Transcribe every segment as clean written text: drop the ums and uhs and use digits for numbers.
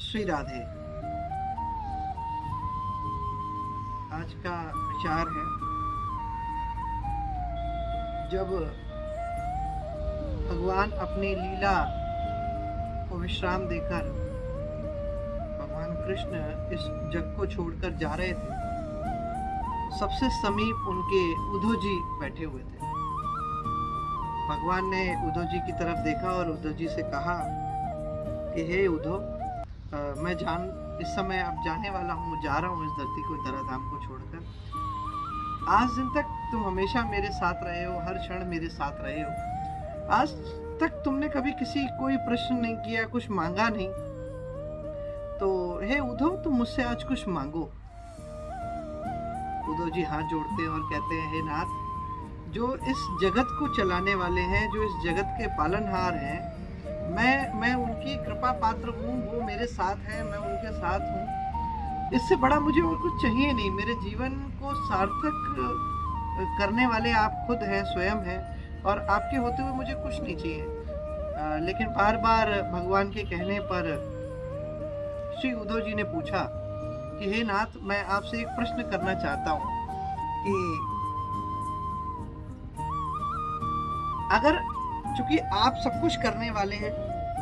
श्री राधे। आज का विचार है, जब भगवान अपनी लीला को विश्राम देकर भगवान कृष्ण इस जग को छोड़कर जा रहे थे, सबसे समीप उनके उद्धव जी बैठे हुए थे। भगवान ने उद्धव जी की तरफ देखा और उद्धव जी से कहा कि हे उद्धव, मैं इस समय अब जाने वाला हूँ, जा रहा हूँ इस धरती को, धराधाम को छोड़कर। आज दिन तक तुम हमेशा मेरे साथ रहे हो, हर क्षण मेरे साथ रहे हो। आज तक तुमने कभी किसी कोई प्रश्न नहीं किया, कुछ मांगा नहीं, तो हे उद्धव, तुम मुझसे आज कुछ मांगो। उद्धव जी हाथ जोड़ते हैं और कहते हैं, हे नाथ, जो इस जगत को चलाने वाले हैं, जो इस जगत के पालनहार हैं, मैं उनकी कृपा पात्र हूँ, वो मेरे साथ हैं, मैं उनके साथ हूँ। इससे बड़ा मुझे और कुछ चाहिए नहीं। मेरे जीवन को सार्थक करने वाले आप खुद हैं, स्वयं हैं, और आपके होते हुए मुझे कुछ नहीं चाहिए। लेकिन बार बार भगवान के कहने पर श्री उद्धव जी ने पूछा कि हे नाथ, मैं आपसे एक प्रश्न करना चाहता हूँ कि अगर, चूंकि आप सब कुछ करने वाले हैं,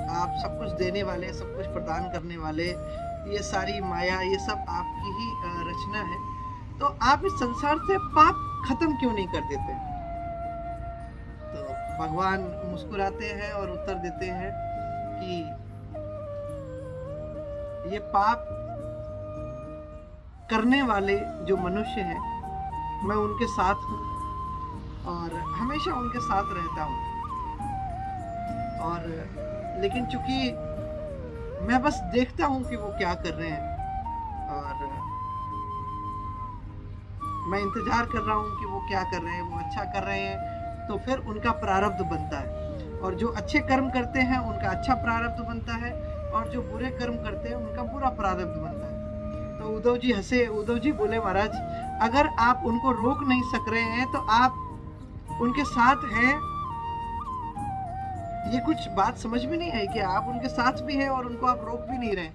आप सब कुछ देने वाले, सब कुछ प्रदान करने वाले, ये सारी माया, ये सब आपकी ही रचना है, तो आप इस संसार से पाप खत्म क्यों नहीं कर देते? तो भगवान मुस्कुराते हैं और उत्तर देते हैं कि ये पाप करने वाले जो मनुष्य हैं, मैं उनके साथ हूँ और हमेशा उनके साथ रहता हूँ। और लेकिन चूंकि मैं बस देखता हूँ कि वो क्या कर रहे हैं, और मैं इंतजार कर रहा हूँ कि वो क्या कर रहे हैं। वो अच्छा कर रहे हैं तो फिर उनका प्रारब्ध बनता है, और जो अच्छे कर्म करते हैं उनका अच्छा प्रारब्ध बनता है, और जो बुरे कर्म करते हैं उनका बुरा प्रारब्ध बनता है। तो उद्धव जी हंसे। उद्धव जी बोले, महाराज, अगर आप उनको रोक नहीं सक रहे हैं तो आप उनके साथ हैं। ये कुछ बात समझ में नहीं आई कि आप उनके साथ भी हैं और उनको आप रोक भी नहीं रहे।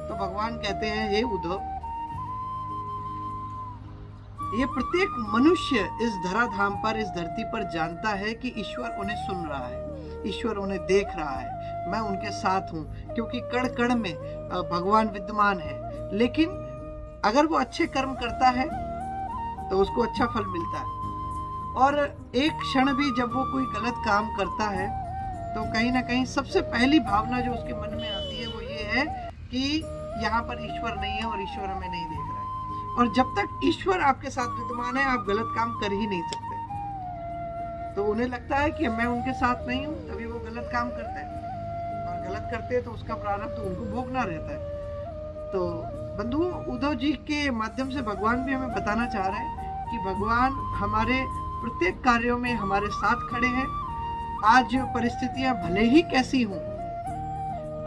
तो भगवान कहते हैं, हे उद्धव, ये प्रत्येक मनुष्य इस धराधाम पर, इस धरती पर जानता है कि ईश्वर उन्हें सुन रहा है, ईश्वर उन्हें देख रहा है, मैं उनके साथ हूँ, क्योंकि कण कण में भगवान विद्यमान है। लेकिन अगर वो अच्छे कर्म करता है तो उसको अच्छा फल मिलता है, और एक क्षण भी जब वो कोई गलत काम करता है तो कहीं ना कहीं सबसे पहली भावना जो उसके मन में आती है वो ये है कि यहाँ पर ईश्वर नहीं है और ईश्वर हमें नहीं देख रहा है। और जब तक ईश्वर आपके साथ विद्यमान है, आप गलत काम कर ही नहीं सकते। तो उन्हें लगता है कि मैं उनके साथ नहीं हूँ, तभी वो गलत काम करते हैं, और गलत करते हैं तो उसका प्रारब्ध तो उनको भोगना रहता है। तो बंधुओं, उद्धव जी के माध्यम से भगवान भी हमें बताना चाह रहे हैं कि भगवान हमारे प्रत्येक कार्यों में हमारे साथ खड़े हैं। आज परिस्थितियां भले ही कैसी हों,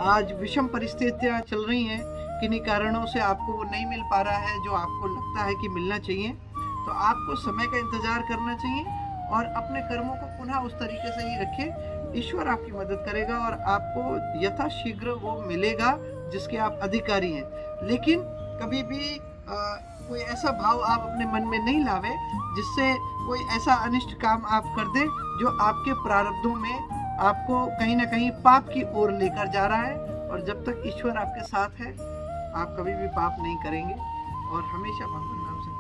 आज विषम परिस्थितियां चल रही हैं, किन्हीं कारणों से आपको वो नहीं मिल पा रहा है जो आपको लगता है कि मिलना चाहिए, तो आपको समय का इंतजार करना चाहिए और अपने कर्मों को पुनः उस तरीके से ही रखें। ईश्वर आपकी मदद करेगा और आपको यथाशीघ्र वो मिलेगा जिसके आप अधिकारी हैं। लेकिन कभी भी कोई ऐसा भाव आप अपने मन में नहीं लावे जिससे कोई ऐसा अनिष्ट काम आप कर दें जो आपके प्रारब्धों में आपको कहीं ना कहीं पाप की ओर लेकर जा रहा है। और जब तक ईश्वर आपके साथ है, आप कभी भी पाप नहीं करेंगे और हमेशा भगवान नाम से